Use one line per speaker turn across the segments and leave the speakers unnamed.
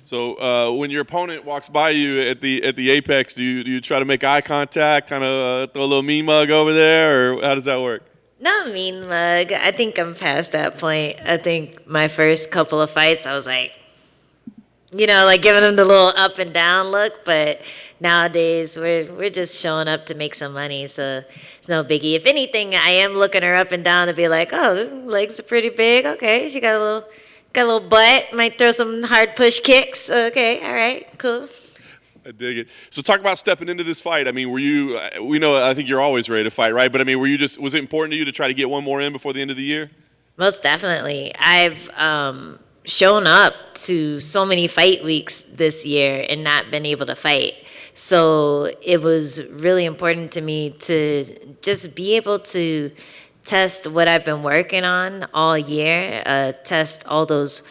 So when your opponent walks by you at the apex, do you try to make eye contact, kind of throw a little mean mug over there, or how does that work?
No mean mug. I think I'm past that point. I think my first couple of fights, I was like, like giving them the little up and down look. But nowadays, we're just showing up to make some money, so it's no biggie. If anything, I am looking her up and down to be like, oh, legs are pretty big. Okay, she got a little butt. Might throw some hard push kicks. Okay, all right, cool.
I dig it. So talk about stepping into this fight. I mean, were you? We know. I think you're always ready to fight, right? But I mean, was it important to you to try to get one more in before the end of the year?
Most definitely. I've shown up to so many fight weeks this year and not been able to fight. So it was really important to me to just be able to test what I've been working on all year, test all those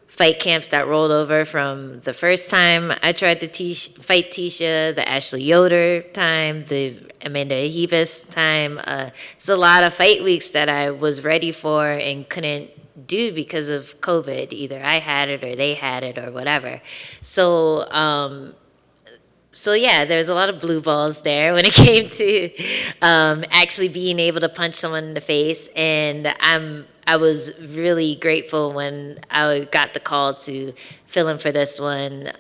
fight camps that rolled over from the first time I tried to fight Tisha, the Ashley Yoder time, the Amanda Lemos time. It's a lot of fight weeks that I was ready for and couldn't do because of COVID. Either I had it or they had it or whatever. So yeah, there's a lot of blue balls there when it came to actually being able to punch someone in the face, and I was really grateful when I got the call to fill in for this one,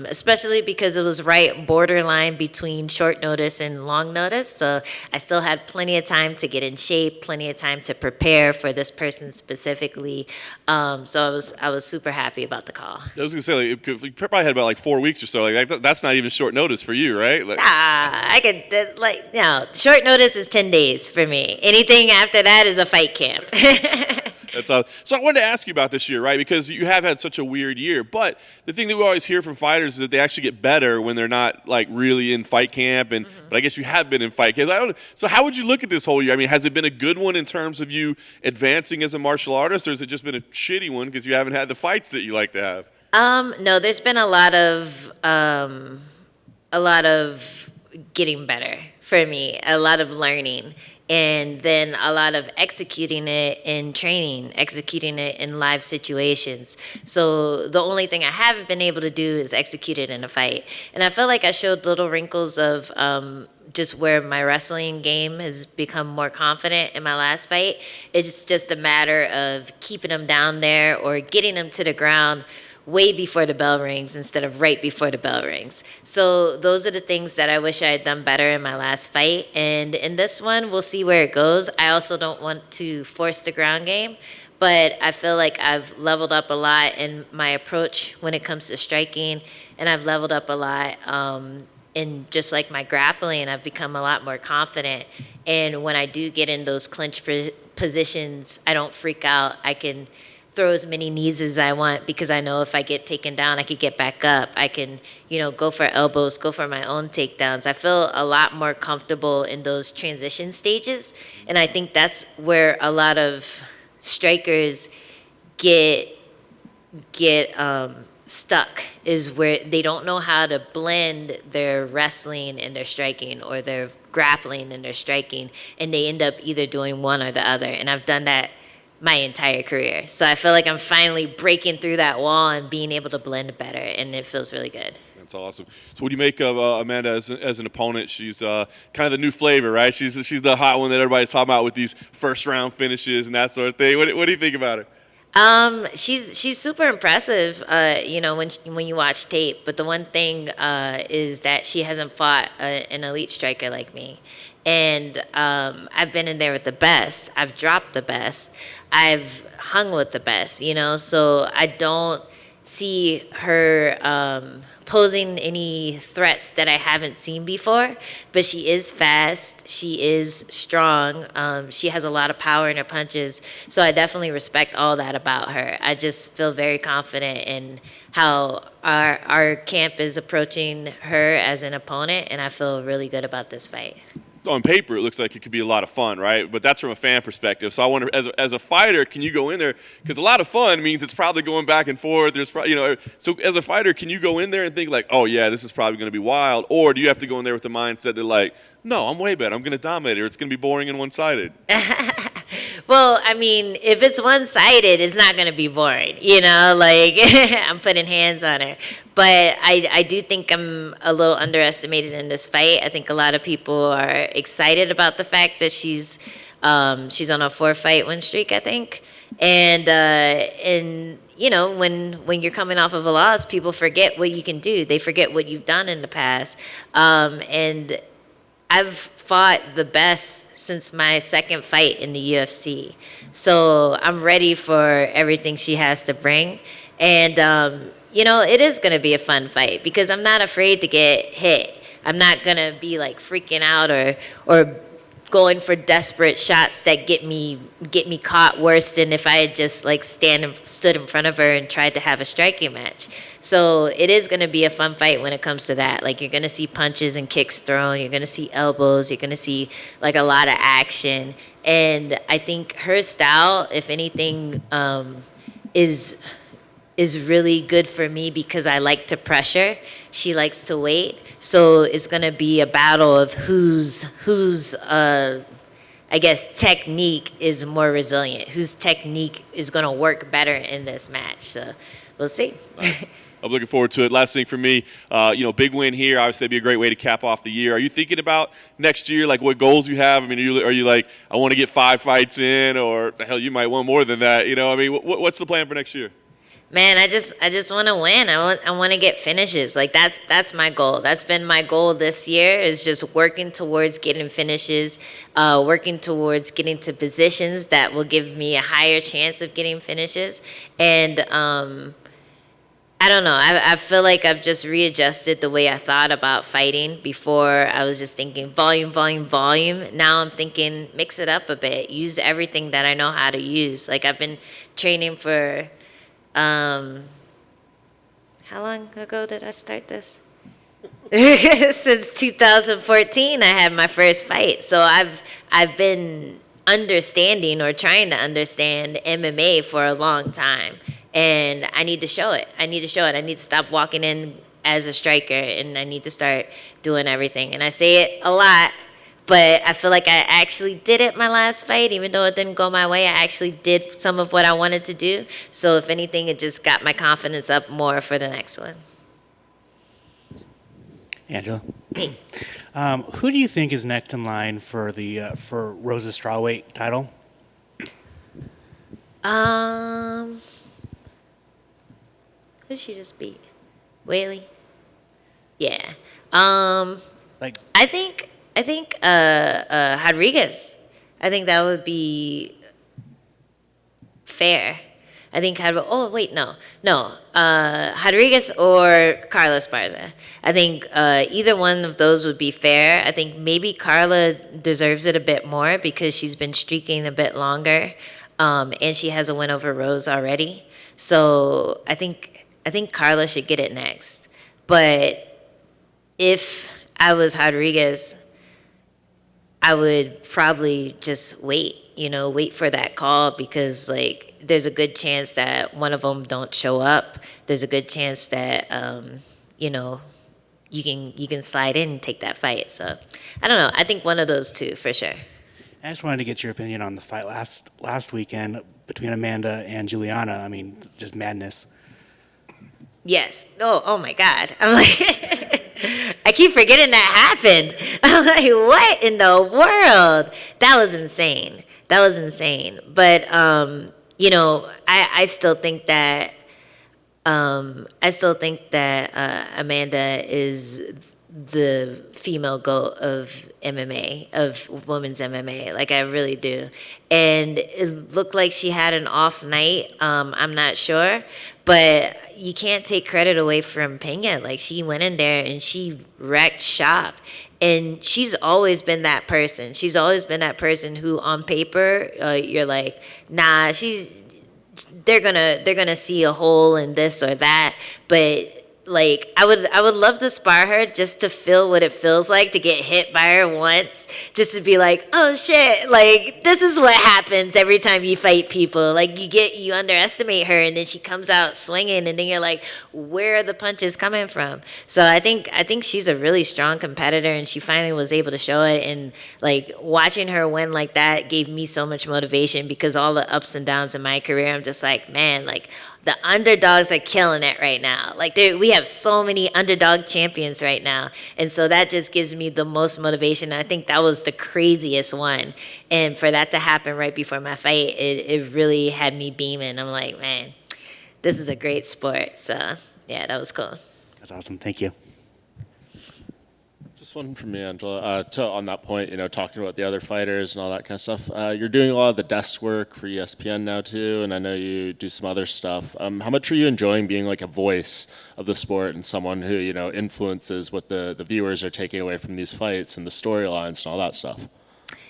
especially because it was right borderline between short notice and long notice. So I still had plenty of time to get in shape, plenty of time to prepare for this person specifically. So I was super happy about the call.
I was gonna say, like, you probably had about like 4 weeks or so. Like that's not even short notice for you, right? Like,
I could no, short notice is 10 days for me. Anything after that is a fight camp.
That's all. So I wanted to ask you about this year, right? Because you have had such a weird year. But the thing that we always hear from fighters is that they actually get better when they're not like really in fight camp. And but I guess you have been in fight camp. So how would you look at this whole year? I mean, has it been a good one in terms of you advancing as a martial artist, or has it just been a shitty one because you haven't had the fights that you like to have?
No, there's been a lot of getting better for me, a lot of learning, and then a lot of executing it in training, executing it in live situations. So the only thing I haven't been able to do is execute it in a fight. And I feel like I showed little wrinkles of just where my wrestling game has become more confident in my last fight. It's just a matter of keeping them down there or getting them to the ground way before the bell rings instead of right before the bell rings. So those are the things that I wish I had done better in my last fight. And in this one, we'll see where it goes. I also don't want to force the ground game, but I feel like I've leveled up a lot in my approach when it comes to striking, and I've leveled up a lot in just like my grappling. I've become a lot more confident. And when I do get in those clinch positions, I don't freak out. I can throw as many knees as I want because I know if I get taken down, I could get back up. I can, go for elbows, go for my own takedowns. I feel a lot more comfortable in those transition stages, and I think that's where a lot of strikers get stuck, is where they don't know how to blend their wrestling and their striking, or their grappling and their striking, and they end up either doing one or the other. And I've done that my entire career. So I feel like I'm finally breaking through that wall and being able to blend better, and it feels really good.
That's awesome. So what do you make of Amanda as an opponent? She's kind of the new flavor, right? She's the hot one that everybody's talking about with these first round finishes and that sort of thing. What do you think about her?
She's super impressive, when you watch tape. But the one thing is that she hasn't fought an elite striker like me. And I've been in there with the best. I've dropped the best. I've hung with the best, so I don't see her posing any threats that I haven't seen before. But she is fast. She is strong. She has a lot of power in her punches. So I definitely respect all that about her. I just feel very confident in how our camp is approaching her as an opponent, and I feel really good about this fight.
On paper, it looks like it could be a lot of fun, right? But that's from a fan perspective. So I wonder, as a fighter, can you go in there? Because a lot of fun means it's probably going back and forth. There's probably, So as a fighter, can you go in there and think like, oh yeah, this is probably going to be wild? Or do you have to go in there with the mindset that like, no, I'm way better. I'm going to dominate it, or it's going to be boring and one-sided?
Well, I mean, if it's one-sided, it's not going to be boring, like I'm putting hands on her. But I do think I'm a little underestimated in this fight. I think a lot of people are excited about the fact that she's on a 4-fight win streak, I think. And when you're coming off of a loss, people forget what you can do. They forget what you've done in the past. And I've fought the best since my second fight in the UFC. So I'm ready for everything she has to bring. And, it is going to be a fun fight because I'm not afraid to get hit. I'm not going to be like freaking out or going for desperate shots that get me caught worse than if I had just like stood in front of her and tried to have a striking match. So it is going to be a fun fight when it comes to that. Like you're going to see punches and kicks thrown, you're going to see elbows, you're going to see like a lot of action. And I think her style, if anything, is really good for me because I like to pressure. She likes to wait. So it's going to be a battle of whose I guess technique is more resilient, whose technique is going to work better in this match. So we'll see.
Nice. I'm looking forward to it. Last thing for me, big win here. Obviously, that'd be a great way to cap off the year. Are you thinking about next year, like what goals you have? I mean, are you like, I want to get 5 fights in, or hell, you might want more than that? I mean, what's the plan for next year?
Man, I just want to win. I want to get finishes. Like that's my goal. That's been my goal this year, is just working towards getting finishes, working towards getting to positions that will give me a higher chance of getting finishes. And I don't know. I feel like I've just readjusted the way I thought about fighting. Before, I was just thinking volume, volume, volume. Now I'm thinking mix it up a bit. Use everything that I know how to use. Like I've been training for how long ago did I start this? Since 2014, I had my first fight. So I've been understanding or trying to understand MMA for a long time. And I need to show it. I need to stop walking in as a striker, and I need to start doing everything. And I say it a lot, but I feel like I actually did it my last fight. Even though it didn't go my way, I actually did some of what I wanted to do. So if anything, it just got my confidence up more for the next one.
Angela?
Hey.
Who do you think is next in line for the for Rosa's strawweight title?
Who she just beat? Whaley? Yeah. I think Rodriguez. I think that would be fair. I think Rodriguez or Carla Esparza. I think either one of those would be fair. I think maybe Carla deserves it a bit more because she's been streaking a bit longer, and she has a win over Rose already. So I think Carla should get it next. But if I was Rodriguez, I would probably just wait for that call, because like there's a good chance that one of them don't show up. There's a good chance that you can slide in and take that fight. So I don't know. I think one of those two for sure.
I just wanted to get your opinion on the fight last weekend between Amanda and Juliana. I mean, just madness.
Yes. Oh my God. I'm like, I keep forgetting that happened. I'm like, what in the world? That was insane. But I still think that Amanda is the female GOAT of MMA, of women's MMA. Like, I really do. And it looked like she had an off night. I'm not sure. But you can't take credit away from Pena. Like, she went in there and she wrecked shop. And she's always been that person. She's always been that person who, on paper, you're like, nah, they're gonna see a hole in this or that. But like I would love to spar her just to feel what it feels like to get hit by her once, just to be like, oh shit, like this is what happens every time you fight people. Like you underestimate her, and then she comes out swinging, and then you're like, where are the punches coming from? So I think she's a really strong competitor, and she finally was able to show it. And like watching her win like that gave me so much motivation, because all the ups and downs in my career, I'm just like, man, like the underdogs are killing it right now. Like we have so many underdog champions right now. And so that just gives me the most motivation. I think that was the craziest one. And for that to happen right before my fight, it really had me beaming. I'm like, man, this is a great sport. So yeah, that was cool.
That's awesome. Thank you.
Just one from me, Angela. On that point, talking about the other fighters and all that kind of stuff. You're doing a lot of the desk work for ESPN now too, and I know you do some other stuff. How much are you enjoying being like a voice of the sport and someone who influences what the viewers are taking away from these fights and the storylines and all that stuff?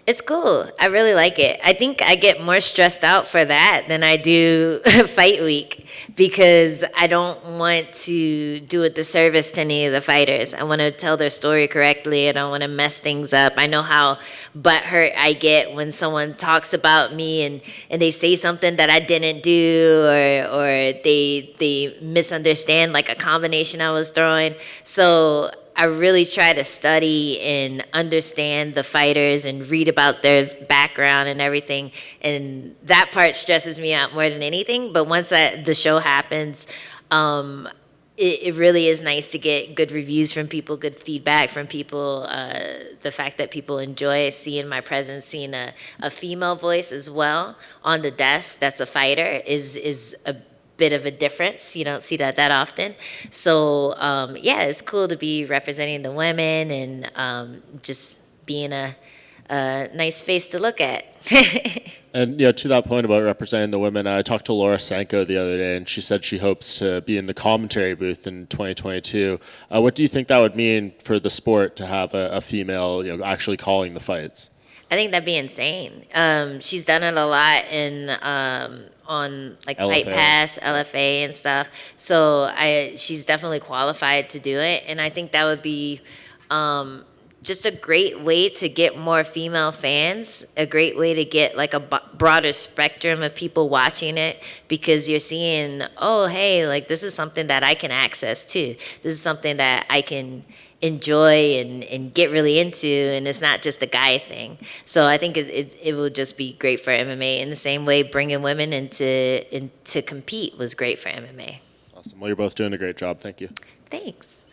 It's cool. I really like it. I think I get more stressed out for that than I do fight week, because I don't want to do a disservice to any of the fighters. I want to tell their story correctly. I don't want to mess things up. I know how butthurt I get when someone talks about me and they say something that I didn't do, or they misunderstand like a combination I was throwing. So I really try to study and understand the fighters and read about their background and everything. And that part stresses me out more than anything. But once the show happens, it really is nice to get good reviews from people, good feedback from people. The fact that people enjoy seeing my presence, seeing a female voice as well on the desk that's a fighter is a bit of a difference. You don't see that often. So yeah, it's cool to be representing the women and just being a nice face to look at.
And to that point about representing the women, I talked to Laura Senko the other day, and she said she hopes to be in the commentary booth in 2022. What do you think that would mean for the sport to have a female actually calling the fights?
I think that'd be insane. She's done it a lot on like
LFA.
Fight Pass, LFA, and stuff. So she's definitely qualified to do it, and I think that would be just a great way to get more female fans. A great way to get like a broader spectrum of people watching it, because you're seeing, oh hey, like this is something that I can access too. This is something that I can enjoy and get really into, and it's not just a guy thing. So I think it will just be great for MMA. In the same way, bringing women into compete was great for MMA.
Awesome. Well, you're both doing a great job. Thank you.
Thanks.